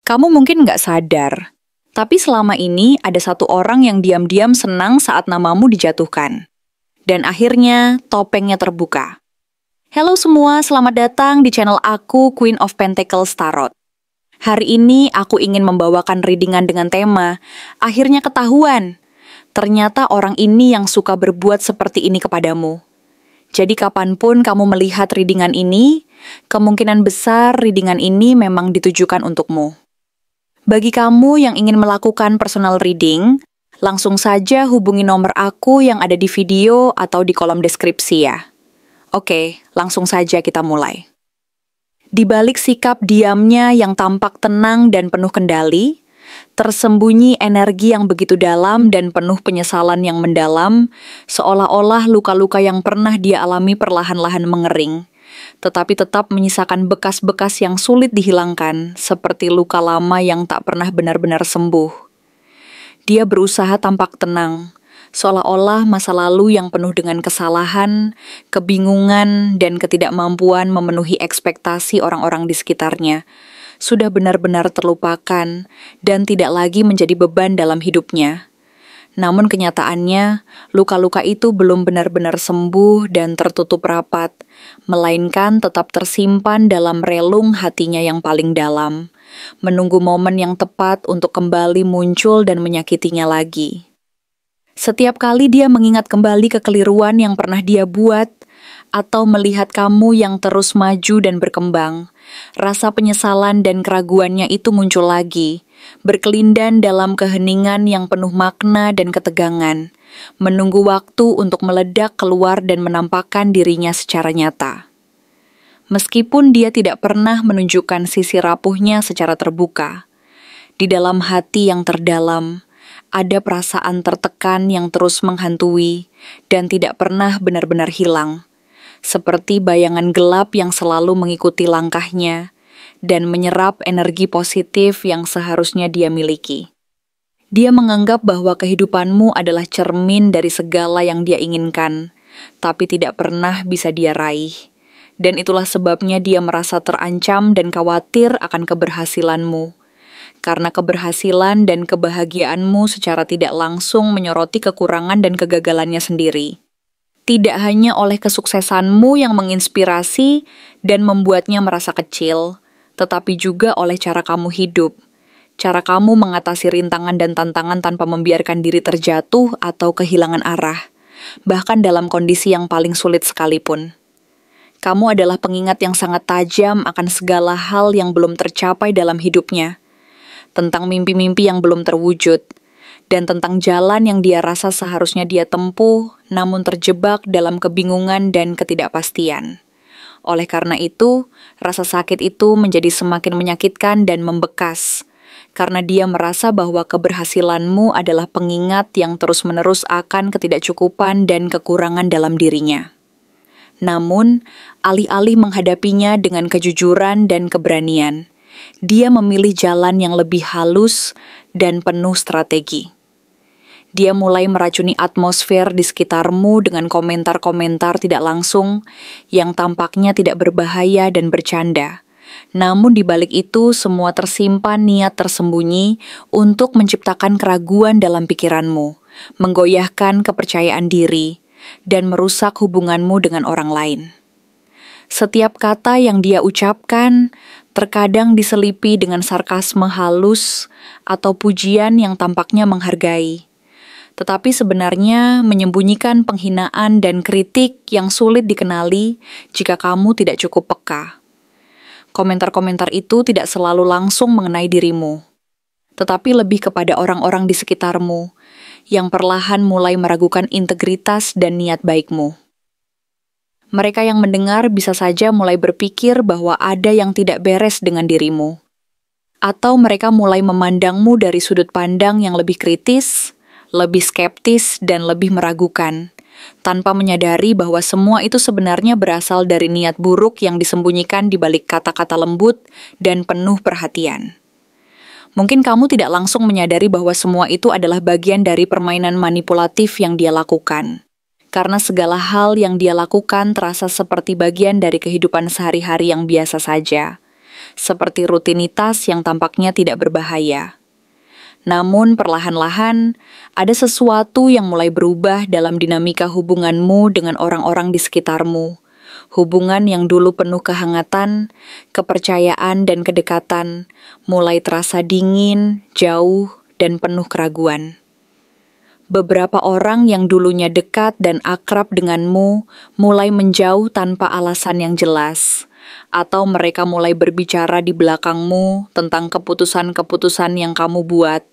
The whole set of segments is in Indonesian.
Kamu mungkin nggak sadar, tapi selama ini ada satu orang yang diam-diam senang saat namamu dijatuhkan. Dan akhirnya topengnya terbuka. Halo semua, selamat datang di channel aku, Queen of Pentacles Tarot. Hari ini aku ingin membawakan readingan dengan tema, akhirnya ketahuan. Ternyata orang ini yang suka berbuat seperti ini kepadamu. Jadi kapanpun kamu melihat readingan ini, kemungkinan besar readingan ini memang ditujukan untukmu. Bagi kamu yang ingin melakukan personal reading, langsung saja hubungi nomor aku yang ada di video atau di kolom deskripsi ya. Oke, langsung saja kita mulai. Di balik sikap diamnya yang tampak tenang dan penuh kendali, tersembunyi energi yang begitu dalam dan penuh penyesalan yang mendalam, seolah-olah luka-luka yang pernah dia alami perlahan-lahan mengering, tetapi tetap menyisakan bekas-bekas yang sulit dihilangkan, seperti luka lama yang tak pernah benar-benar sembuh. Dia berusaha tampak tenang, seolah-olah masa lalu yang penuh dengan kesalahan, kebingungan, dan ketidakmampuan memenuhi ekspektasi orang-orang di sekitarnya, sudah benar-benar terlupakan dan tidak lagi menjadi beban dalam hidupnya. Namun kenyataannya, luka-luka itu belum benar-benar sembuh dan tertutup rapat, melainkan tetap tersimpan dalam relung hatinya yang paling dalam, menunggu momen yang tepat untuk kembali muncul dan menyakitinya lagi. Setiap kali dia mengingat kembali kekeliruan yang pernah dia buat, atau melihat kamu yang terus maju dan berkembang, rasa penyesalan dan keraguannya itu muncul lagi, berkelindan dalam keheningan yang penuh makna dan ketegangan, menunggu waktu untuk meledak keluar dan menampakkan dirinya secara nyata. Meskipun dia tidak pernah menunjukkan sisi rapuhnya secara terbuka, di dalam hati yang terdalam, ada perasaan tertekan yang terus menghantui dan tidak pernah benar-benar hilang, seperti bayangan gelap yang selalu mengikuti langkahnya dan menyerap energi positif yang seharusnya dia miliki. Dia menganggap bahwa kehidupanmu adalah cermin dari segala yang dia inginkan, tapi tidak pernah bisa dia raih. Dan itulah sebabnya dia merasa terancam dan khawatir akan keberhasilanmu. Karena keberhasilan dan kebahagiaanmu secara tidak langsung menyoroti kekurangan dan kegagalannya sendiri. Tidak hanya oleh kesuksesanmu yang menginspirasi dan membuatnya merasa kecil, tetapi juga oleh cara kamu hidup, cara kamu mengatasi rintangan dan tantangan tanpa membiarkan diri terjatuh atau kehilangan arah, bahkan dalam kondisi yang paling sulit sekalipun. Kamu adalah pengingat yang sangat tajam akan segala hal yang belum tercapai dalam hidupnya, tentang mimpi-mimpi yang belum terwujud, dan tentang jalan yang dia rasa seharusnya dia tempuh, namun terjebak dalam kebingungan dan ketidakpastian. Oleh karena itu, rasa sakit itu menjadi semakin menyakitkan dan membekas, karena dia merasa bahwa keberhasilanmu adalah pengingat yang terus-menerus akan ketidakcukupan dan kekurangan dalam dirinya. Namun, alih-alih menghadapinya dengan kejujuran dan keberanian, dia memilih jalan yang lebih halus dan penuh strategi. Dia mulai meracuni atmosfer di sekitarmu dengan komentar-komentar tidak langsung yang tampaknya tidak berbahaya dan bercanda. Namun di balik itu semua tersimpan niat tersembunyi untuk menciptakan keraguan dalam pikiranmu, menggoyahkan kepercayaan diri, dan merusak hubunganmu dengan orang lain. Setiap kata yang dia ucapkan terkadang diselipi dengan sarkasme halus atau pujian yang tampaknya menghargai, tetapi sebenarnya menyembunyikan penghinaan dan kritik yang sulit dikenali jika kamu tidak cukup peka. Komentar-komentar itu tidak selalu langsung mengenai dirimu, tetapi lebih kepada orang-orang di sekitarmu yang perlahan mulai meragukan integritas dan niat baikmu. Mereka yang mendengar bisa saja mulai berpikir bahwa ada yang tidak beres dengan dirimu, atau mereka mulai memandangmu dari sudut pandang yang lebih kritis, lebih skeptis, dan lebih meragukan, tanpa menyadari bahwa semua itu sebenarnya berasal dari niat buruk yang disembunyikan di balik kata-kata lembut dan penuh perhatian. Mungkin kamu tidak langsung menyadari bahwa semua itu adalah bagian dari permainan manipulatif yang dia lakukan. Karena segala hal yang dia lakukan terasa seperti bagian dari kehidupan sehari-hari yang biasa saja. seperti rutinitas yang tampaknya tidak berbahaya. Namun perlahan-lahan, ada sesuatu yang mulai berubah dalam dinamika hubunganmu dengan orang-orang di sekitarmu. Hubungan yang dulu penuh kehangatan, kepercayaan, dan kedekatan, mulai terasa dingin, jauh, dan penuh keraguan. Beberapa orang yang dulunya dekat dan akrab denganmu mulai menjauh tanpa alasan yang jelas, atau mereka mulai berbicara di belakangmu tentang keputusan-keputusan yang kamu buat,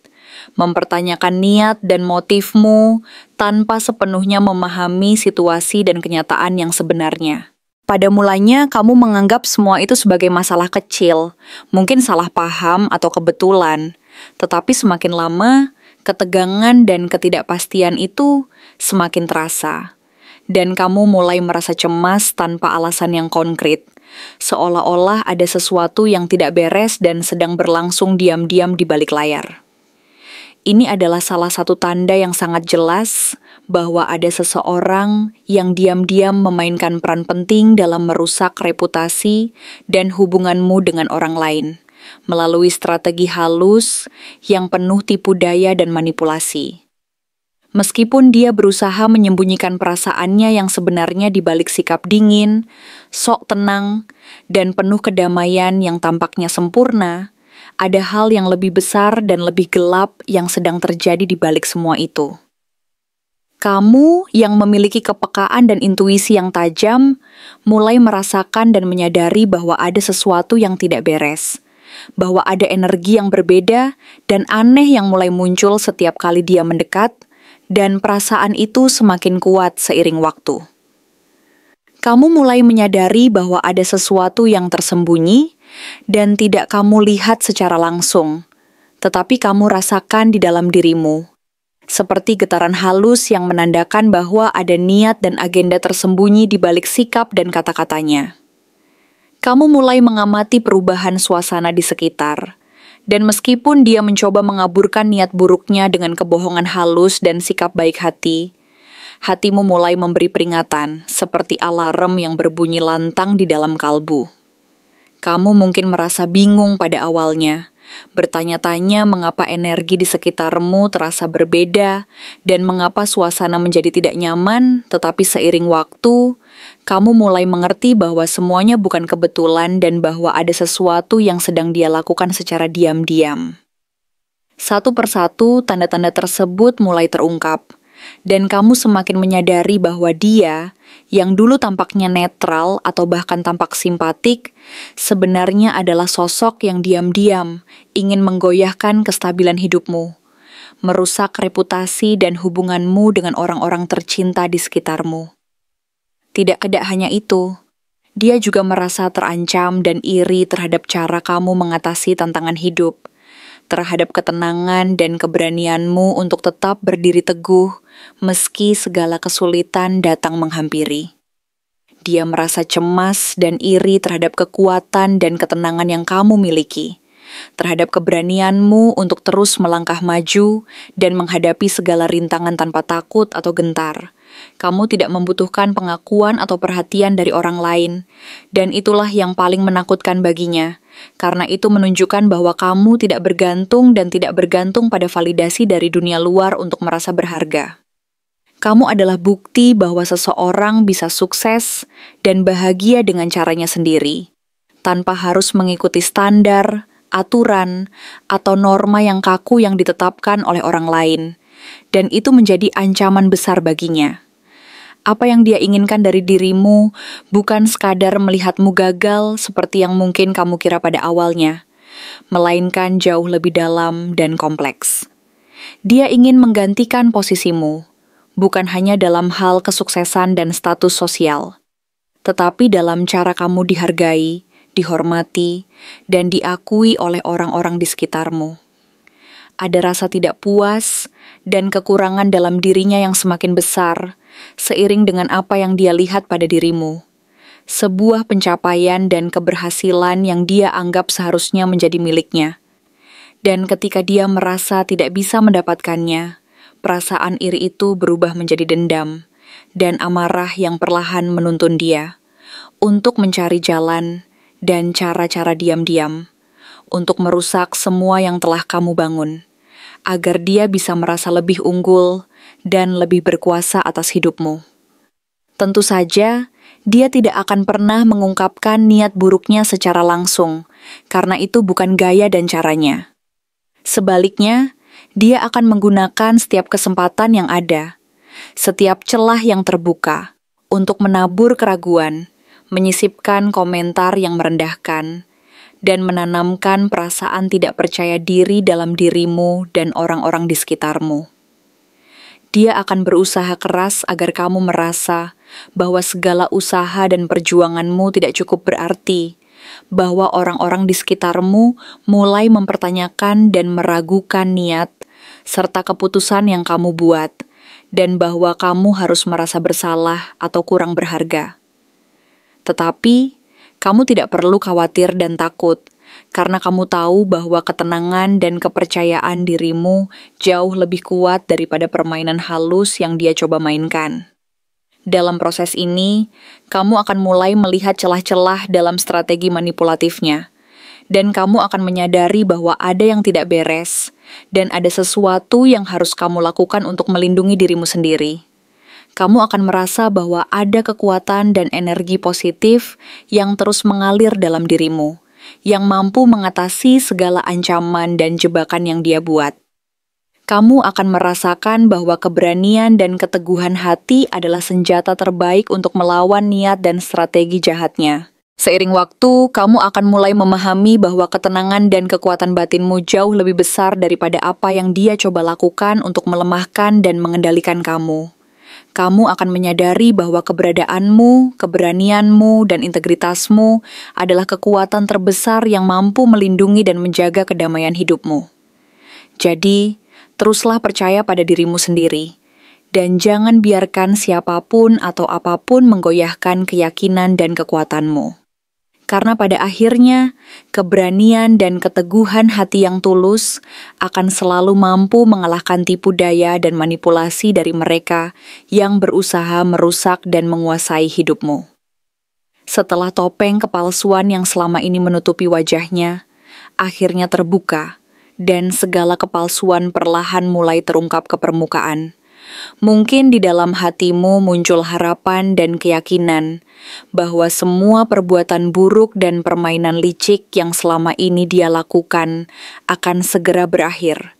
mempertanyakan niat dan motifmu tanpa sepenuhnya memahami situasi dan kenyataan yang sebenarnya. Pada mulanya, kamu menganggap semua itu sebagai masalah kecil, mungkin salah paham atau kebetulan, tetapi semakin lama, ketegangan dan ketidakpastian itu semakin terasa, dan kamu mulai merasa cemas tanpa alasan yang konkret, seolah-olah ada sesuatu yang tidak beres dan sedang berlangsung diam-diam di balik layar. Ini adalah salah satu tanda yang sangat jelas bahwa ada seseorang yang diam-diam memainkan peran penting dalam merusak reputasi dan hubunganmu dengan orang lain, melalui strategi halus yang penuh tipu daya dan manipulasi. Meskipun dia berusaha menyembunyikan perasaannya yang sebenarnya di balik sikap dingin, sok tenang, dan penuh kedamaian yang tampaknya sempurna, ada hal yang lebih besar dan lebih gelap yang sedang terjadi di balik semua itu. Kamu yang memiliki kepekaan dan intuisi yang tajam, mulai merasakan dan menyadari bahwa ada sesuatu yang tidak beres, bahwa ada energi yang berbeda dan aneh yang mulai muncul setiap kali dia mendekat, dan perasaan itu semakin kuat seiring waktu. Kamu mulai menyadari bahwa ada sesuatu yang tersembunyi dan tidak kamu lihat secara langsung, tetapi kamu rasakan di dalam dirimu, seperti getaran halus yang menandakan bahwa ada niat dan agenda tersembunyi di balik sikap dan kata-katanya. Kamu mulai mengamati perubahan suasana di sekitar, dan meskipun dia mencoba mengaburkan niat buruknya dengan kebohongan halus dan sikap baik hati, hatimu mulai memberi peringatan seperti alarm yang berbunyi lantang di dalam kalbu. Kamu mungkin merasa bingung pada awalnya, bertanya-tanya mengapa energi di sekitarmu terasa berbeda dan mengapa suasana menjadi tidak nyaman, tetapi seiring waktu, kamu mulai mengerti bahwa semuanya bukan kebetulan dan bahwa ada sesuatu yang sedang dia lakukan secara diam-diam. Satu persatu, tanda-tanda tersebut mulai terungkap, dan kamu semakin menyadari bahwa dia, yang dulu tampaknya netral atau bahkan tampak simpatik, sebenarnya adalah sosok yang diam-diam ingin menggoyahkan kestabilan hidupmu, merusak reputasi dan hubunganmu dengan orang-orang tercinta di sekitarmu. Tidak hanya itu, dia juga merasa terancam dan iri terhadap cara kamu mengatasi tantangan hidup, terhadap ketenangan dan keberanianmu untuk tetap berdiri teguh meski segala kesulitan datang menghampiri. Dia merasa cemas dan iri terhadap kekuatan dan ketenangan yang kamu miliki, terhadap keberanianmu untuk terus melangkah maju dan menghadapi segala rintangan tanpa takut atau gentar. Kamu tidak membutuhkan pengakuan atau perhatian dari orang lain, dan itulah yang paling menakutkan baginya, karena itu menunjukkan bahwa kamu tidak bergantung dan tidak bergantung pada validasi dari dunia luar untuk merasa berharga. Kamu adalah bukti bahwa seseorang bisa sukses dan bahagia dengan caranya sendiri, tanpa harus mengikuti standar, aturan, atau norma yang kaku yang ditetapkan oleh orang lain, dan itu menjadi ancaman besar baginya. Apa yang dia inginkan dari dirimu bukan sekadar melihatmu gagal seperti yang mungkin kamu kira pada awalnya, melainkan jauh lebih dalam dan kompleks. Dia ingin menggantikan posisimu, bukan hanya dalam hal kesuksesan dan status sosial, tetapi dalam cara kamu dihargai, dihormati, dan diakui oleh orang-orang di sekitarmu. Ada rasa tidak puas dan kekurangan dalam dirinya yang semakin besar, seiring dengan apa yang dia lihat pada dirimu. Sebuah pencapaian dan keberhasilan yang dia anggap seharusnya menjadi miliknya. Dan ketika dia merasa tidak bisa mendapatkannya, perasaan iri itu berubah menjadi dendam dan amarah yang perlahan menuntun dia untuk mencari jalan dan cara-cara diam-diam untuk merusak semua yang telah kamu bangun, agar dia bisa merasa lebih unggul dan lebih berkuasa atas hidupmu. Tentu saja, dia tidak akan pernah mengungkapkan niat buruknya secara langsung, karena itu bukan gaya dan caranya. Sebaliknya, dia akan menggunakan setiap kesempatan yang ada, setiap celah yang terbuka, untuk menabur keraguan, menyisipkan komentar yang merendahkan, dan menanamkan perasaan tidak percaya diri dalam dirimu dan orang-orang di sekitarmu. Dia akan berusaha keras agar kamu merasa bahwa segala usaha dan perjuanganmu tidak cukup berarti, bahwa orang-orang di sekitarmu mulai mempertanyakan dan meragukan niat serta keputusan yang kamu buat, dan bahwa kamu harus merasa bersalah atau kurang berharga. Tetapi, kamu tidak perlu khawatir dan takut, karena kamu tahu bahwa ketenangan dan kepercayaan dirimu jauh lebih kuat daripada permainan halus yang dia coba mainkan. Dalam proses ini, kamu akan mulai melihat celah-celah dalam strategi manipulatifnya, dan kamu akan menyadari bahwa ada yang tidak beres, dan ada sesuatu yang harus kamu lakukan untuk melindungi dirimu sendiri. Kamu akan merasa bahwa ada kekuatan dan energi positif yang terus mengalir dalam dirimu, yang mampu mengatasi segala ancaman dan jebakan yang dia buat. Kamu akan merasakan bahwa keberanian dan keteguhan hati adalah senjata terbaik untuk melawan niat dan strategi jahatnya. Seiring waktu, kamu akan mulai memahami bahwa ketenangan dan kekuatan batinmu jauh lebih besar daripada apa yang dia coba lakukan untuk melemahkan dan mengendalikan kamu. Kamu akan menyadari bahwa keberadaanmu, keberanianmu, dan integritasmu adalah kekuatan terbesar yang mampu melindungi dan menjaga kedamaian hidupmu. Jadi, teruslah percaya pada dirimu sendiri, dan jangan biarkan siapapun atau apapun menggoyahkan keyakinan dan kekuatanmu. Karena pada akhirnya, keberanian dan keteguhan hati yang tulus akan selalu mampu mengalahkan tipu daya dan manipulasi dari mereka yang berusaha merusak dan menguasai hidupmu. Setelah topeng kepalsuan yang selama ini menutupi wajahnya, akhirnya terbuka, dan segala kepalsuan perlahan mulai terungkap ke permukaan. Mungkin di dalam hatimu muncul harapan dan keyakinan bahwa semua perbuatan buruk dan permainan licik yang selama ini dia lakukan akan segera berakhir,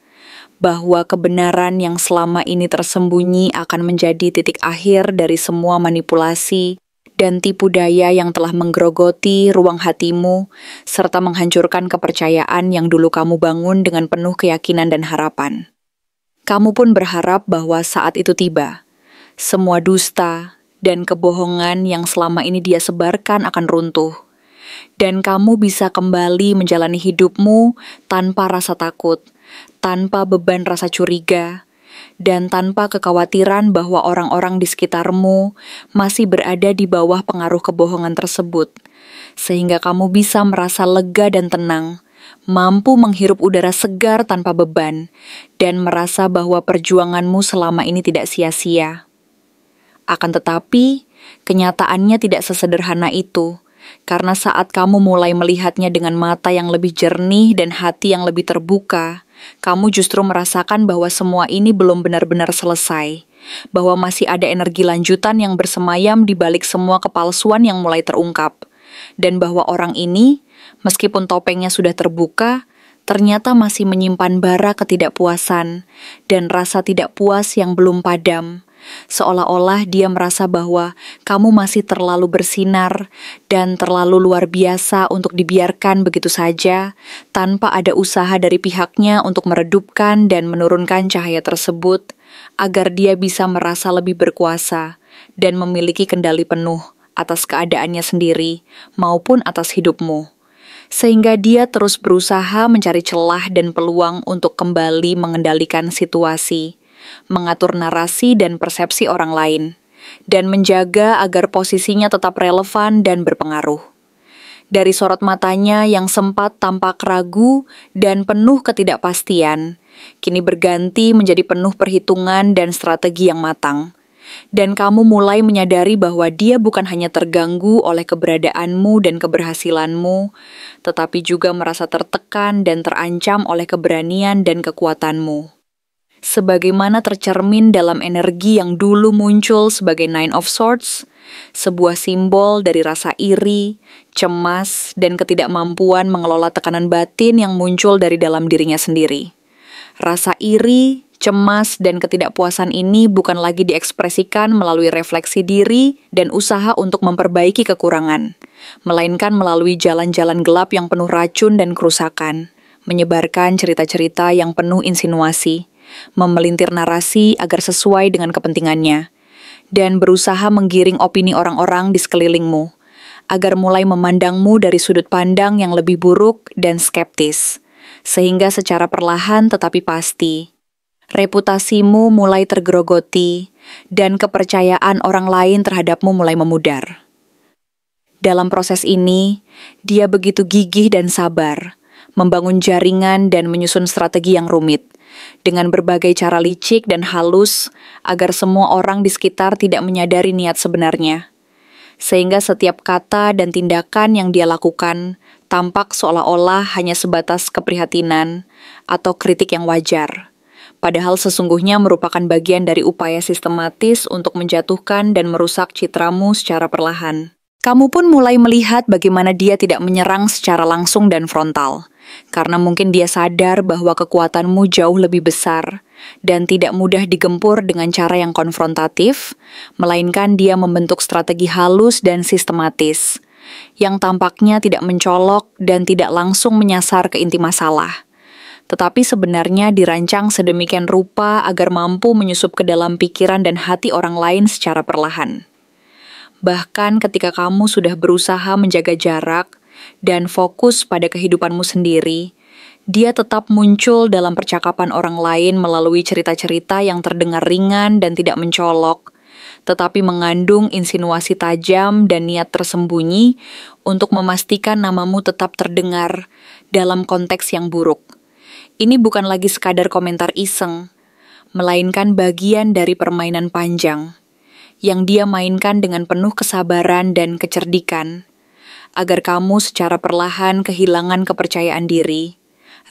bahwa kebenaran yang selama ini tersembunyi akan menjadi titik akhir dari semua manipulasi dan tipu daya yang telah menggerogoti ruang hatimu serta menghancurkan kepercayaan yang dulu kamu bangun dengan penuh keyakinan dan harapan. Kamu pun berharap bahwa saat itu tiba, semua dusta dan kebohongan yang selama ini dia sebarkan akan runtuh, dan kamu bisa kembali menjalani hidupmu tanpa rasa takut, tanpa beban rasa curiga, dan tanpa kekhawatiran bahwa orang-orang di sekitarmu masih berada di bawah pengaruh kebohongan tersebut, sehingga kamu bisa merasa lega dan tenang, mampu menghirup udara segar tanpa beban, dan merasa bahwa perjuanganmu selama ini tidak sia-sia. Akan tetapi, kenyataannya tidak sesederhana itu, karena saat kamu mulai melihatnya dengan mata yang lebih jernih dan hati yang lebih terbuka, kamu justru merasakan bahwa semua ini belum benar-benar selesai, bahwa masih ada energi lanjutan yang bersemayam di balik semua kepalsuan yang mulai terungkap, dan bahwa orang ini, meskipun topengnya sudah terbuka, ternyata masih menyimpan bara ketidakpuasan dan rasa tidak puas yang belum padam, seolah-olah dia merasa bahwa kamu masih terlalu bersinar dan terlalu luar biasa untuk dibiarkan begitu saja, tanpa ada usaha dari pihaknya untuk meredupkan dan menurunkan cahaya tersebut, agar dia bisa merasa lebih berkuasa dan memiliki kendali penuh atas keadaannya sendiri maupun atas hidupmu. Sehingga dia terus berusaha mencari celah dan peluang untuk kembali mengendalikan situasi, mengatur narasi dan persepsi orang lain, dan menjaga agar posisinya tetap relevan dan berpengaruh. Dari sorot matanya yang sempat tampak ragu dan penuh ketidakpastian, kini berganti menjadi penuh perhitungan dan strategi yang matang. dan kamu mulai menyadari bahwa dia bukan hanya terganggu oleh keberadaanmu dan keberhasilanmu, tetapi juga merasa tertekan dan terancam oleh keberanian dan kekuatanmu. Sebagaimana tercermin dalam energi yang dulu muncul sebagai Nine of Swords, sebuah simbol dari rasa iri, cemas, dan ketidakmampuan mengelola tekanan batin yang muncul dari dalam dirinya sendiri. Rasa iri, cemas, dan ketidakpuasan ini bukan lagi diekspresikan melalui refleksi diri dan usaha untuk memperbaiki kekurangan, melainkan melalui jalan-jalan gelap yang penuh racun dan kerusakan, menyebarkan cerita-cerita yang penuh insinuasi, memelintir narasi agar sesuai dengan kepentingannya, dan berusaha menggiring opini orang-orang di sekelilingmu, agar mulai memandangmu dari sudut pandang yang lebih buruk dan skeptis, sehingga secara perlahan tetapi pasti, reputasimu mulai tergerogoti, dan kepercayaan orang lain terhadapmu mulai memudar. Dalam proses ini, dia begitu gigih dan sabar, membangun jaringan dan menyusun strategi yang rumit, dengan berbagai cara licik dan halus agar semua orang di sekitar tidak menyadari niat sebenarnya. Sehingga setiap kata dan tindakan yang dia lakukan tampak seolah-olah hanya sebatas keprihatinan atau kritik yang wajar. Padahal sesungguhnya merupakan bagian dari upaya sistematis untuk menjatuhkan dan merusak citramu secara perlahan. Kamu pun mulai melihat bagaimana dia tidak menyerang secara langsung dan frontal, karena mungkin dia sadar bahwa kekuatanmu jauh lebih besar dan tidak mudah digempur dengan cara yang konfrontatif, melainkan dia membentuk strategi halus dan sistematis, yang tampaknya tidak mencolok dan tidak langsung menyasar ke inti masalah, tetapi sebenarnya dirancang sedemikian rupa agar mampu menyusup ke dalam pikiran dan hati orang lain secara perlahan. Bahkan ketika kamu sudah berusaha menjaga jarak dan fokus pada kehidupanmu sendiri, dia tetap muncul dalam percakapan orang lain melalui cerita-cerita yang terdengar ringan dan tidak mencolok, tetapi mengandung insinuasi tajam dan niat tersembunyi untuk memastikan namamu tetap terdengar dalam konteks yang buruk. Ini bukan lagi sekadar komentar iseng, melainkan bagian dari permainan panjang yang dia mainkan dengan penuh kesabaran dan kecerdikan, agar kamu secara perlahan kehilangan kepercayaan diri,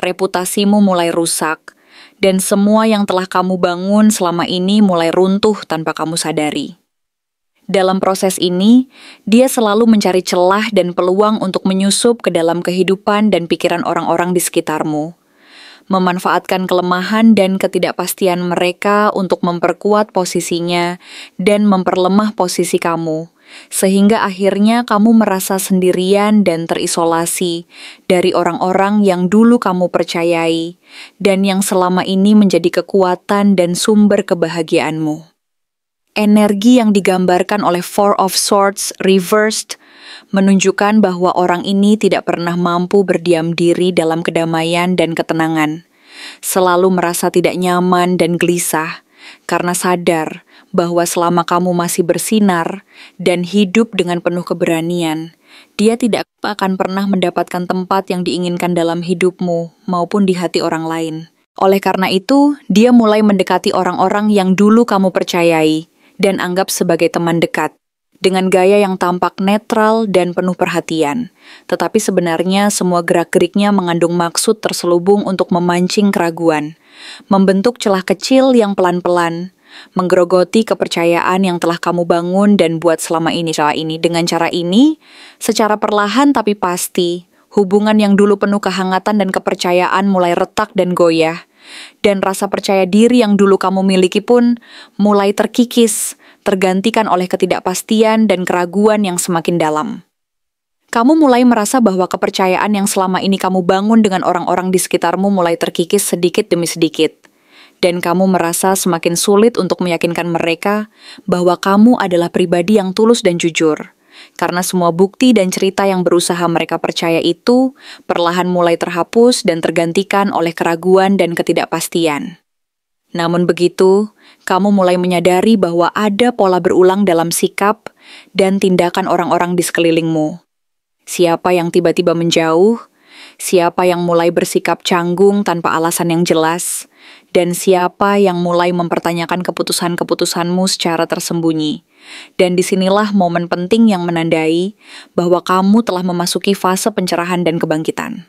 reputasimu mulai rusak, dan semua yang telah kamu bangun selama ini mulai runtuh tanpa kamu sadari. Dalam proses ini, dia selalu mencari celah dan peluang untuk menyusup ke dalam kehidupan dan pikiran orang-orang di sekitarmu, memanfaatkan kelemahan dan ketidakpastian mereka untuk memperkuat posisinya dan memperlemah posisi kamu, sehingga akhirnya kamu merasa sendirian dan terisolasi dari orang-orang yang dulu kamu percayai dan yang selama ini menjadi kekuatan dan sumber kebahagiaanmu. Energi yang digambarkan oleh Four of Swords reversed menunjukkan bahwa orang ini tidak pernah mampu berdiam diri dalam kedamaian dan ketenangan, selalu merasa tidak nyaman dan gelisah, karena sadar bahwa selama kamu masih bersinar dan hidup dengan penuh keberanian, dia tidak akan pernah mendapatkan tempat yang diinginkan dalam hidupmu maupun di hati orang lain. Oleh karena itu, dia mulai mendekati orang-orang yang dulu kamu percayai dan anggap sebagai teman dekat, dengan gaya yang tampak netral dan penuh perhatian, tetapi sebenarnya semua gerak-geriknya mengandung maksud terselubung untuk memancing keraguan, membentuk celah kecil yang pelan-pelan, menggerogoti kepercayaan yang telah kamu bangun dan buat selama ini. Dengan cara ini, secara perlahan tapi pasti, hubungan yang dulu penuh kehangatan dan kepercayaan mulai retak dan goyah, dan rasa percaya diri yang dulu kamu miliki pun mulai terkikis, tergantikan oleh ketidakpastian dan keraguan yang semakin dalam. Kamu mulai merasa bahwa kepercayaan yang selama ini kamu bangun dengan orang-orang di sekitarmu mulai terkikis sedikit demi sedikit, dan kamu merasa semakin sulit untuk meyakinkan mereka bahwa kamu adalah pribadi yang tulus dan jujur, karena semua bukti dan cerita yang berusaha mereka percaya itu perlahan mulai terhapus dan tergantikan oleh keraguan dan ketidakpastian. Namun begitu, kamu mulai menyadari bahwa ada pola berulang dalam sikap dan tindakan orang-orang di sekelilingmu. Siapa yang tiba-tiba menjauh, siapa yang mulai bersikap canggung tanpa alasan yang jelas, dan siapa yang mulai mempertanyakan keputusan-keputusanmu secara tersembunyi. Dan disinilah momen penting yang menandai bahwa kamu telah memasuki fase pencerahan dan kebangkitan.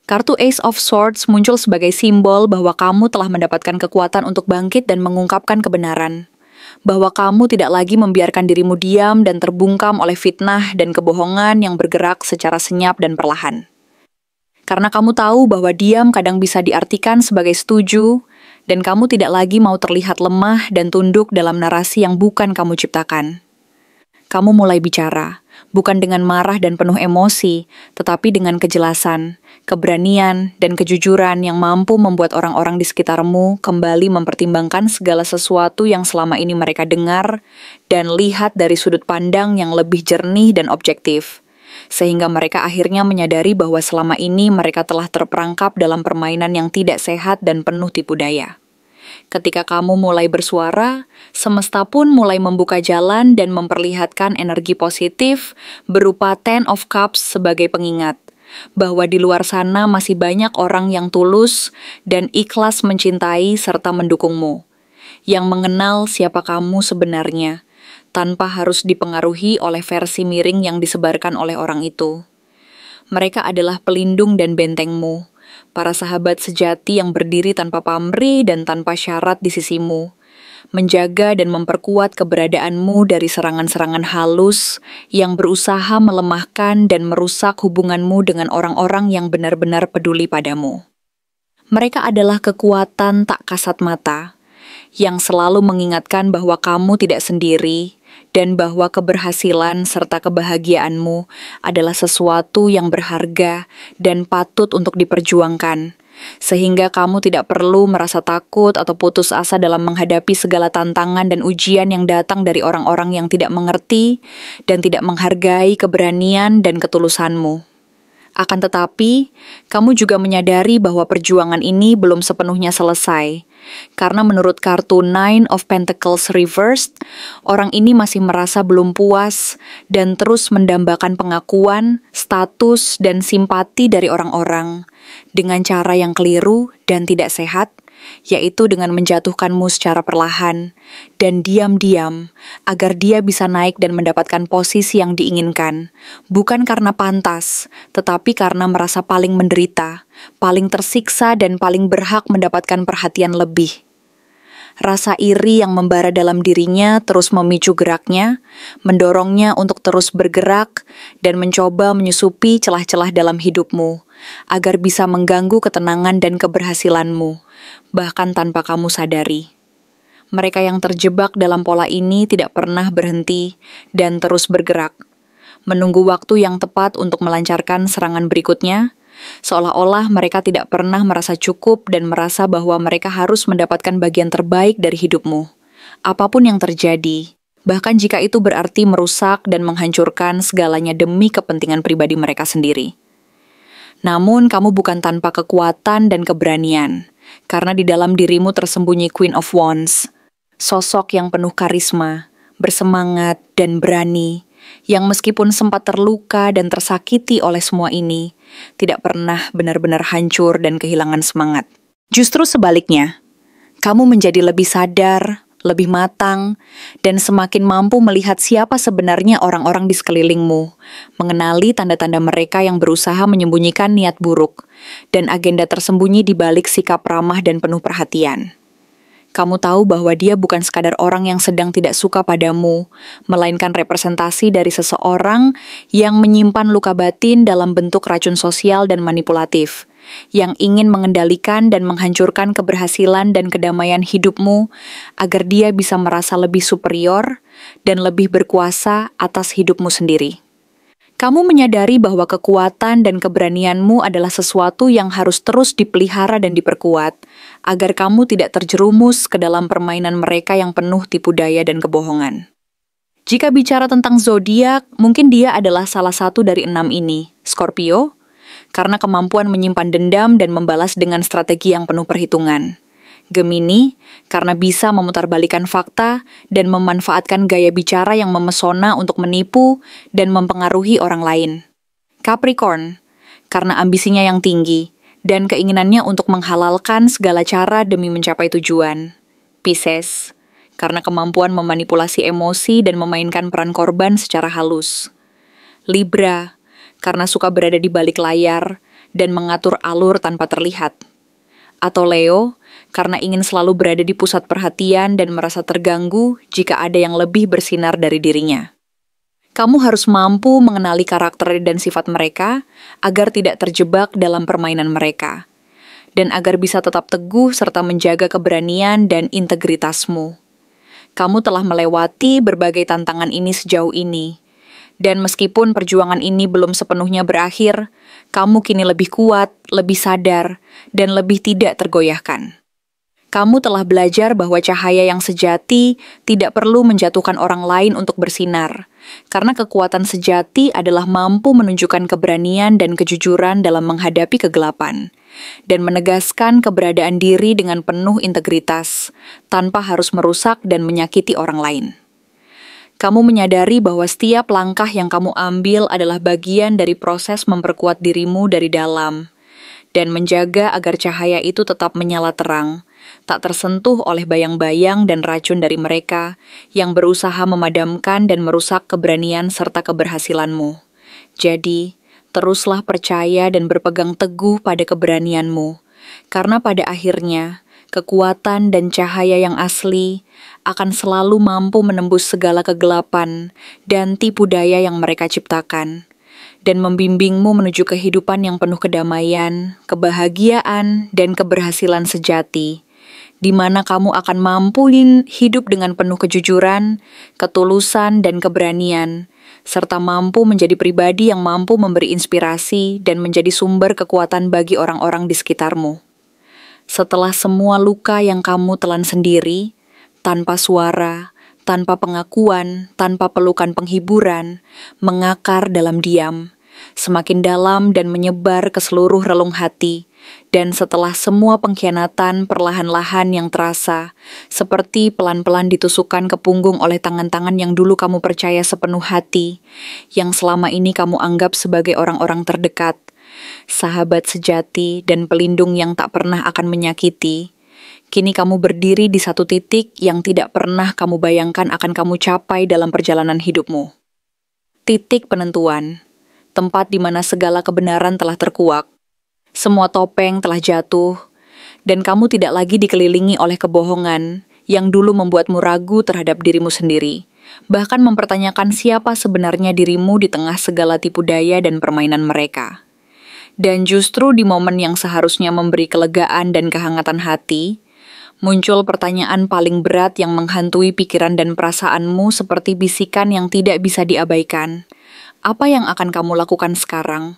Kartu Ace of Swords muncul sebagai simbol bahwa kamu telah mendapatkan kekuatan untuk bangkit dan mengungkapkan kebenaran. Bahwa kamu tidak lagi membiarkan dirimu diam dan terbungkam oleh fitnah dan kebohongan yang bergerak secara senyap dan perlahan. Karena kamu tahu bahwa diam kadang bisa diartikan sebagai setuju, dan kamu tidak lagi mau terlihat lemah dan tunduk dalam narasi yang bukan kamu ciptakan. Kamu mulai bicara, bukan dengan marah dan penuh emosi, tetapi dengan kejelasan, keberanian, dan kejujuran yang mampu membuat orang-orang di sekitarmu kembali mempertimbangkan segala sesuatu yang selama ini mereka dengar dan lihat dari sudut pandang yang lebih jernih dan objektif. Sehingga mereka akhirnya menyadari bahwa selama ini mereka telah terperangkap dalam permainan yang tidak sehat dan penuh tipu daya. Ketika kamu mulai bersuara, semesta pun mulai membuka jalan dan memperlihatkan energi positif berupa Ten of Cups sebagai pengingat, bahwa di luar sana masih banyak orang yang tulus dan ikhlas mencintai serta mendukungmu, yang mengenal siapa kamu sebenarnya, tanpa harus dipengaruhi oleh versi miring yang disebarkan oleh orang itu. Mereka adalah pelindung dan bentengmu, para sahabat sejati yang berdiri tanpa pamrih dan tanpa syarat di sisimu, menjaga dan memperkuat keberadaanmu dari serangan-serangan halus yang berusaha melemahkan dan merusak hubunganmu dengan orang-orang yang benar-benar peduli padamu. Mereka adalah kekuatan tak kasat mata, yang selalu mengingatkan bahwa kamu tidak sendiri, dan bahwa keberhasilan serta kebahagiaanmu adalah sesuatu yang berharga dan patut untuk diperjuangkan, sehingga kamu tidak perlu merasa takut atau putus asa dalam menghadapi segala tantangan dan ujian yang datang dari orang-orang yang tidak mengerti dan tidak menghargai keberanian dan ketulusanmu. Akan tetapi, kamu juga menyadari bahwa perjuangan ini belum sepenuhnya selesai, karena menurut kartu Nine of Pentacles Reversed, orang ini masih merasa belum puas dan terus mendambakan pengakuan, status, dan simpati dari orang-orang dengan cara yang keliru dan tidak sehat, yaitu dengan menjatuhkanmu secara perlahan dan diam-diam agar dia bisa naik dan mendapatkan posisi yang diinginkan, bukan karena pantas, tetapi karena merasa paling menderita, paling tersiksa dan paling berhak mendapatkan perhatian lebih. Rasa iri yang membara dalam dirinya terus memicu geraknya, mendorongnya untuk terus bergerak dan mencoba menyusupi celah-celah dalam hidupmu, agar bisa mengganggu ketenangan dan keberhasilanmu, bahkan tanpa kamu sadari. Mereka yang terjebak dalam pola ini tidak pernah berhenti dan terus bergerak, menunggu waktu yang tepat untuk melancarkan serangan berikutnya, seolah-olah mereka tidak pernah merasa cukup dan merasa bahwa mereka harus mendapatkan bagian terbaik dari hidupmu, apapun yang terjadi, bahkan jika itu berarti merusak dan menghancurkan segalanya demi kepentingan pribadi mereka sendiri. Namun kamu bukan tanpa kekuatan dan keberanian, karena di dalam dirimu tersembunyi Queen of Wands, sosok yang penuh karisma, bersemangat, dan berani, yang meskipun sempat terluka dan tersakiti oleh semua ini, tidak pernah benar-benar hancur dan kehilangan semangat. Justru sebaliknya, kamu menjadi lebih sadar, lebih matang, dan semakin mampu melihat siapa sebenarnya orang-orang di sekelilingmu, mengenali tanda-tanda mereka yang berusaha menyembunyikan niat buruk, dan agenda tersembunyi di balik sikap ramah dan penuh perhatian. Kamu tahu bahwa dia bukan sekadar orang yang sedang tidak suka padamu, melainkan representasi dari seseorang yang menyimpan luka batin dalam bentuk racun sosial dan manipulatif, yang ingin mengendalikan dan menghancurkan keberhasilan dan kedamaian hidupmu agar dia bisa merasa lebih superior dan lebih berkuasa atas hidupmu sendiri. Kamu menyadari bahwa kekuatan dan keberanianmu adalah sesuatu yang harus terus dipelihara dan diperkuat, agar kamu tidak terjerumus ke dalam permainan mereka yang penuh tipu daya dan kebohongan. Jika bicara tentang zodiak, mungkin dia adalah salah satu dari 6 ini, Scorpio, karena kemampuan menyimpan dendam dan membalas dengan strategi yang penuh perhitungan. Gemini, karena bisa memutarbalikkan fakta dan memanfaatkan gaya bicara yang memesona untuk menipu dan mempengaruhi orang lain. Capricorn, karena ambisinya yang tinggi, dan keinginannya untuk menghalalkan segala cara demi mencapai tujuan. Pisces, karena kemampuan memanipulasi emosi dan memainkan peran korban secara halus. Libra, karena suka berada di balik layar dan mengatur alur tanpa terlihat. Atau Leo, karena ingin selalu berada di pusat perhatian dan merasa terganggu jika ada yang lebih bersinar dari dirinya. Kamu harus mampu mengenali karakter dan sifat mereka agar tidak terjebak dalam permainan mereka, dan agar bisa tetap teguh serta menjaga keberanian dan integritasmu. Kamu telah melewati berbagai tantangan ini sejauh ini, dan meskipun perjuangan ini belum sepenuhnya berakhir, kamu kini lebih kuat, lebih sadar, dan lebih tidak tergoyahkan. Kamu telah belajar bahwa cahaya yang sejati tidak perlu menjatuhkan orang lain untuk bersinar, karena kekuatan sejati adalah mampu menunjukkan keberanian dan kejujuran dalam menghadapi kegelapan, dan menegaskan keberadaan diri dengan penuh integritas, tanpa harus merusak dan menyakiti orang lain. Kamu menyadari bahwa setiap langkah yang kamu ambil adalah bagian dari proses memperkuat dirimu dari dalam, dan menjaga agar cahaya itu tetap menyala terang, tak tersentuh oleh bayang-bayang dan racun dari mereka yang berusaha memadamkan dan merusak keberanian serta keberhasilanmu. Jadi, teruslah percaya dan berpegang teguh pada keberanianmu, karena pada akhirnya, kekuatan dan cahaya yang asli akan selalu mampu menembus segala kegelapan dan tipu daya yang mereka ciptakan, dan membimbingmu menuju kehidupan yang penuh kedamaian, kebahagiaan, dan keberhasilan sejati, di mana kamu akan mampu hidup dengan penuh kejujuran, ketulusan, dan keberanian, serta mampu menjadi pribadi yang mampu memberi inspirasi dan menjadi sumber kekuatan bagi orang-orang di sekitarmu. Setelah semua luka yang kamu telan sendiri, tanpa suara, tanpa pengakuan, tanpa pelukan penghiburan, mengakar dalam diam, semakin dalam dan menyebar ke seluruh relung hati, dan setelah semua pengkhianatan perlahan-lahan yang terasa, seperti pelan-pelan ditusukkan ke punggung oleh tangan-tangan yang dulu kamu percaya sepenuh hati, yang selama ini kamu anggap sebagai orang-orang terdekat, sahabat sejati dan pelindung yang tak pernah akan menyakiti, kini kamu berdiri di satu titik yang tidak pernah kamu bayangkan akan kamu capai dalam perjalanan hidupmu. Titik penentuan, tempat di mana segala kebenaran telah terkuak, semua topeng telah jatuh, dan kamu tidak lagi dikelilingi oleh kebohongan yang dulu membuatmu ragu terhadap dirimu sendiri, bahkan mempertanyakan siapa sebenarnya dirimu di tengah segala tipu daya dan permainan mereka. Dan justru di momen yang seharusnya memberi kelegaan dan kehangatan hati, muncul pertanyaan paling berat yang menghantui pikiran dan perasaanmu seperti bisikan yang tidak bisa diabaikan. Apa yang akan kamu lakukan sekarang?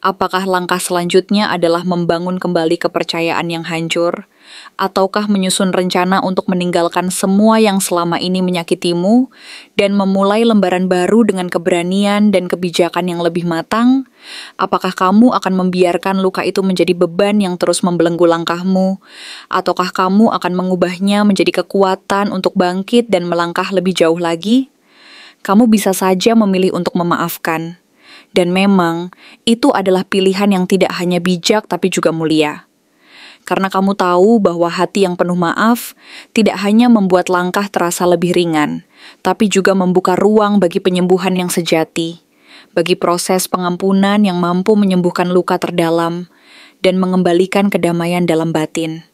Apakah langkah selanjutnya adalah membangun kembali kepercayaan yang hancur? Ataukah menyusun rencana untuk meninggalkan semua yang selama ini menyakitimu dan memulai lembaran baru dengan keberanian dan kebijakan yang lebih matang? Apakah kamu akan membiarkan luka itu menjadi beban yang terus membelenggu langkahmu? Ataukah kamu akan mengubahnya menjadi kekuatan untuk bangkit dan melangkah lebih jauh lagi? Kamu bisa saja memilih untuk memaafkan. Dan memang, itu adalah pilihan yang tidak hanya bijak tapi juga mulia. Karena kamu tahu bahwa hati yang penuh maaf tidak hanya membuat langkah terasa lebih ringan, tapi juga membuka ruang bagi penyembuhan yang sejati, bagi proses pengampunan yang mampu menyembuhkan luka terdalam dan mengembalikan kedamaian dalam batin.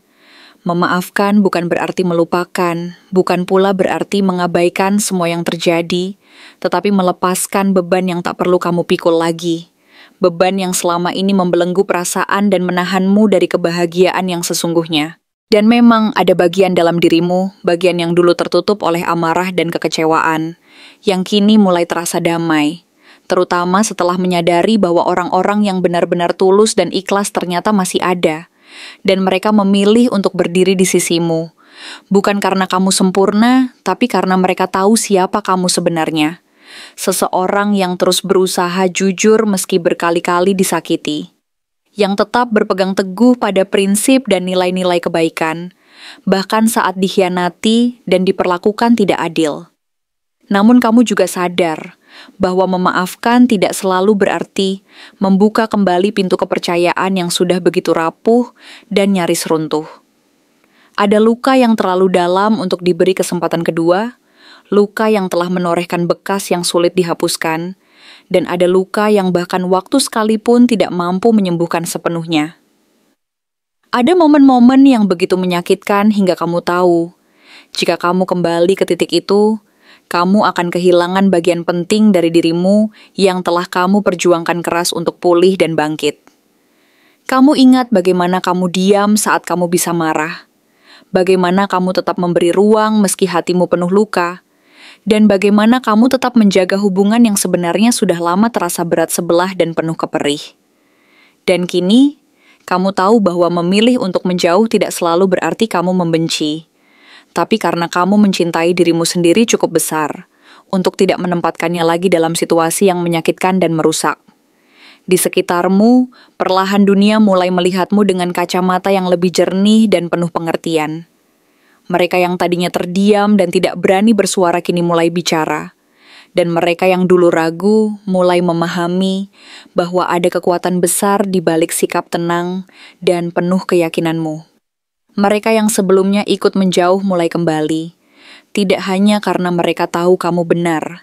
Memaafkan bukan berarti melupakan, bukan pula berarti mengabaikan semua yang terjadi, tetapi melepaskan beban yang tak perlu kamu pikul lagi. Beban yang selama ini membelenggu perasaan dan menahanmu dari kebahagiaan yang sesungguhnya. Dan memang ada bagian dalam dirimu, bagian yang dulu tertutup oleh amarah dan kekecewaan, yang kini mulai terasa damai, terutama setelah menyadari bahwa orang-orang yang benar-benar tulus dan ikhlas ternyata masih ada, dan mereka memilih untuk berdiri di sisimu, bukan karena kamu sempurna, tapi karena mereka tahu siapa kamu sebenarnya. Seseorang yang terus berusaha jujur meski berkali-kali disakiti, yang tetap berpegang teguh pada prinsip dan nilai-nilai kebaikan, bahkan saat dikhianati dan diperlakukan tidak adil. Namun kamu juga sadar bahwa memaafkan tidak selalu berarti membuka kembali pintu kepercayaan yang sudah begitu rapuh dan nyaris runtuh. Ada luka yang terlalu dalam untuk diberi kesempatan kedua, luka yang telah menorehkan bekas yang sulit dihapuskan, dan ada luka yang bahkan waktu sekalipun tidak mampu menyembuhkan sepenuhnya. Ada momen-momen yang begitu menyakitkan hingga kamu tahu, jika kamu kembali ke titik itu, kamu akan kehilangan bagian penting dari dirimu yang telah kamu perjuangkan keras untuk pulih dan bangkit. Kamu ingat bagaimana kamu diam saat kamu bisa marah, bagaimana kamu tetap memberi ruang meski hatimu penuh luka, dan bagaimana kamu tetap menjaga hubungan yang sebenarnya sudah lama terasa berat sebelah dan penuh keperih. Dan kini, kamu tahu bahwa memilih untuk menjauh tidak selalu berarti kamu membenci, tapi karena kamu mencintai dirimu sendiri cukup besar untuk tidak menempatkannya lagi dalam situasi yang menyakitkan dan merusak. Di sekitarmu, perlahan dunia mulai melihatmu dengan kacamata yang lebih jernih dan penuh pengertian. Mereka yang tadinya terdiam dan tidak berani bersuara kini mulai bicara. Dan mereka yang dulu ragu mulai memahami bahwa ada kekuatan besar di balik sikap tenang dan penuh keyakinanmu. Mereka yang sebelumnya ikut menjauh mulai kembali, tidak hanya karena mereka tahu kamu benar,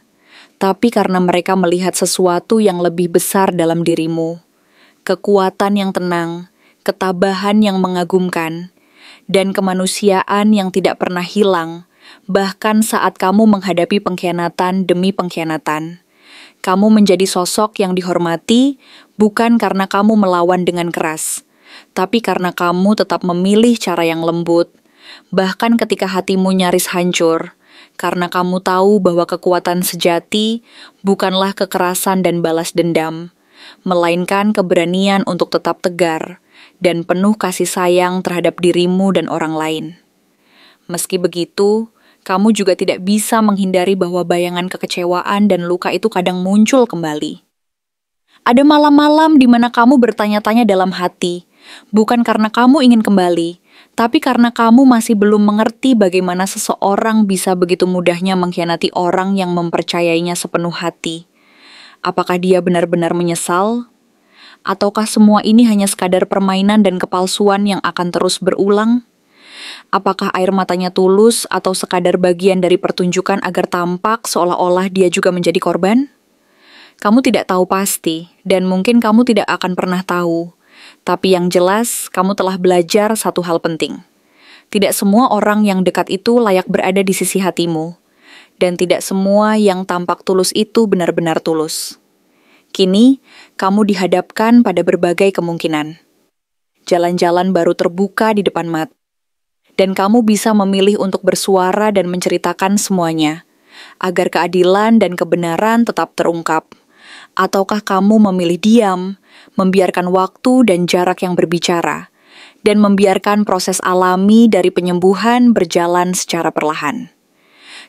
tapi karena mereka melihat sesuatu yang lebih besar dalam dirimu. Kekuatan yang tenang, ketabahan yang mengagumkan, dan kemanusiaan yang tidak pernah hilang, bahkan saat kamu menghadapi pengkhianatan demi pengkhianatan. Kamu menjadi sosok yang dihormati, bukan karena kamu melawan dengan keras, tapi karena kamu tetap memilih cara yang lembut, bahkan ketika hatimu nyaris hancur, karena kamu tahu bahwa kekuatan sejati bukanlah kekerasan dan balas dendam, melainkan keberanian untuk tetap tegar dan penuh kasih sayang terhadap dirimu dan orang lain. Meski begitu, kamu juga tidak bisa menghindari bahwa bayangan kekecewaan dan luka itu kadang muncul kembali. Ada malam-malam di mana kamu bertanya-tanya dalam hati, bukan karena kamu ingin kembali, tapi karena kamu masih belum mengerti bagaimana seseorang bisa begitu mudahnya mengkhianati orang yang mempercayainya sepenuh hati. Apakah dia benar-benar menyesal? Ataukah semua ini hanya sekadar permainan dan kepalsuan yang akan terus berulang? Apakah air matanya tulus atau sekadar bagian dari pertunjukan agar tampak seolah-olah dia juga menjadi korban? Kamu tidak tahu pasti, dan mungkin kamu tidak akan pernah tahu. Tapi yang jelas, kamu telah belajar satu hal penting. Tidak semua orang yang dekat itu layak berada di sisi hatimu. Dan tidak semua yang tampak tulus itu benar-benar tulus. Kini, kamu dihadapkan pada berbagai kemungkinan. Jalan-jalan baru terbuka di depan mata. Dan kamu bisa memilih untuk bersuara dan menceritakan semuanya, agar keadilan dan kebenaran tetap terungkap. Ataukah kamu memilih diam, membiarkan waktu dan jarak yang berbicara, dan membiarkan proses alami dari penyembuhan berjalan secara perlahan.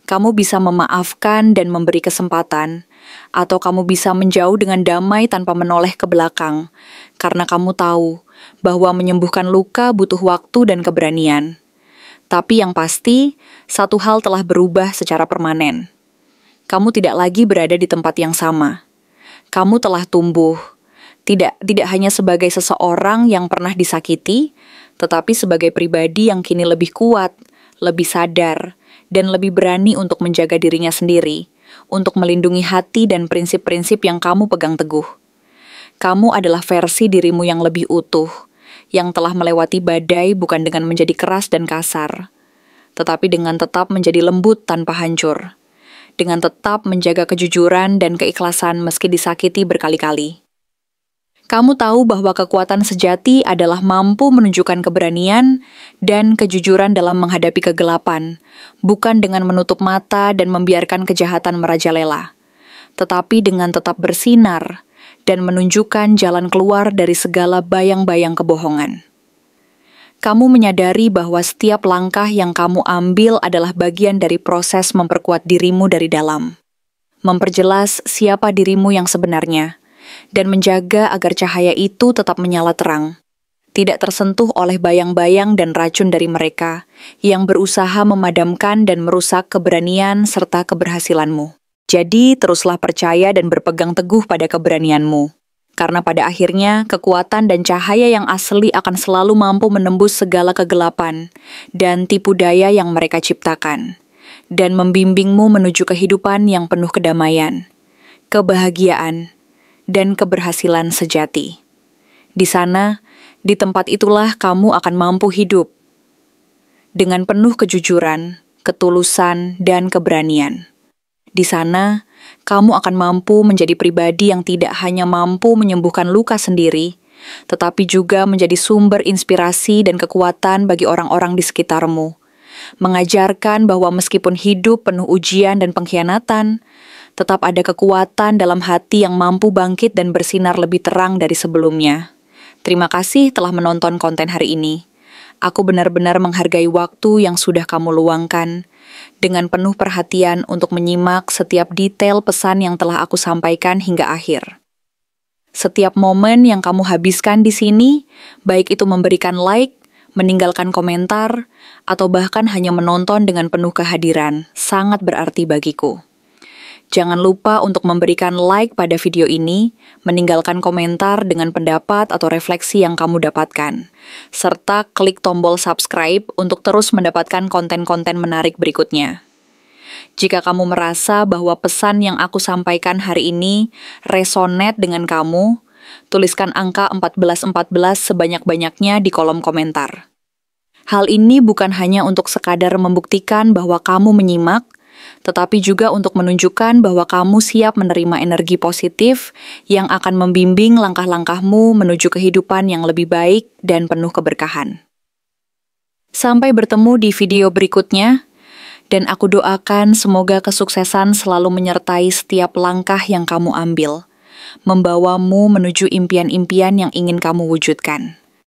Kamu bisa memaafkan dan memberi kesempatan, atau kamu bisa menjauh dengan damai tanpa menoleh ke belakang, karena kamu tahu bahwa menyembuhkan luka butuh waktu dan keberanian. Tapi yang pasti, satu hal telah berubah secara permanen. Kamu tidak lagi berada di tempat yang sama. Kamu telah tumbuh, tidak hanya sebagai seseorang yang pernah disakiti, tetapi sebagai pribadi yang kini lebih kuat, lebih sadar, dan lebih berani untuk menjaga dirinya sendiri, untuk melindungi hati dan prinsip-prinsip yang kamu pegang teguh. Kamu adalah versi dirimu yang lebih utuh, yang telah melewati badai bukan dengan menjadi keras dan kasar, tetapi dengan tetap menjadi lembut tanpa hancur, dengan tetap menjaga kejujuran dan keikhlasan meski disakiti berkali-kali. Kamu tahu bahwa kekuatan sejati adalah mampu menunjukkan keberanian dan kejujuran dalam menghadapi kegelapan, bukan dengan menutup mata dan membiarkan kejahatan merajalela, tetapi dengan tetap bersinar dan menunjukkan jalan keluar dari segala bayang-bayang kebohongan. Kamu menyadari bahwa setiap langkah yang kamu ambil adalah bagian dari proses memperkuat dirimu dari dalam, memperjelas siapa dirimu yang sebenarnya, dan menjaga agar cahaya itu tetap menyala terang, tidak tersentuh oleh bayang-bayang dan racun dari mereka yang berusaha memadamkan dan merusak keberanian serta keberhasilanmu. Jadi, teruslah percaya dan berpegang teguh pada keberanianmu. Karena pada akhirnya, kekuatan dan cahaya yang asli akan selalu mampu menembus segala kegelapan dan tipu daya yang mereka ciptakan, dan membimbingmu menuju kehidupan yang penuh kedamaian, kebahagiaan, dan keberhasilan sejati. Di sana, di tempat itulah kamu akan mampu hidup dengan penuh kejujuran, ketulusan, dan keberanian. Di sana, kamu akan mampu menjadi pribadi yang tidak hanya mampu menyembuhkan luka sendiri, tetapi juga menjadi sumber inspirasi dan kekuatan bagi orang-orang di sekitarmu. Mengajarkan bahwa meskipun hidup penuh ujian dan pengkhianatan, tetap ada kekuatan dalam hati yang mampu bangkit dan bersinar lebih terang dari sebelumnya. Terima kasih telah menonton konten hari ini. Aku benar-benar menghargai waktu yang sudah kamu luangkan dengan penuh perhatian untuk menyimak setiap detail pesan yang telah aku sampaikan hingga akhir. Setiap momen yang kamu habiskan di sini, baik itu memberikan like, meninggalkan komentar, atau bahkan hanya menonton dengan penuh kehadiran, sangat berarti bagiku. Jangan lupa untuk memberikan like pada video ini, meninggalkan komentar dengan pendapat atau refleksi yang kamu dapatkan, serta klik tombol subscribe untuk terus mendapatkan konten-konten menarik berikutnya. Jika kamu merasa bahwa pesan yang aku sampaikan hari ini resonate dengan kamu, tuliskan angka 1414 sebanyak-banyaknya di kolom komentar. Hal ini bukan hanya untuk sekadar membuktikan bahwa kamu menyimak, tetapi juga untuk menunjukkan bahwa kamu siap menerima energi positif yang akan membimbing langkah-langkahmu menuju kehidupan yang lebih baik dan penuh keberkahan. Sampai bertemu di video berikutnya, dan aku doakan semoga kesuksesan selalu menyertai setiap langkah yang kamu ambil, membawamu menuju impian-impian yang ingin kamu wujudkan.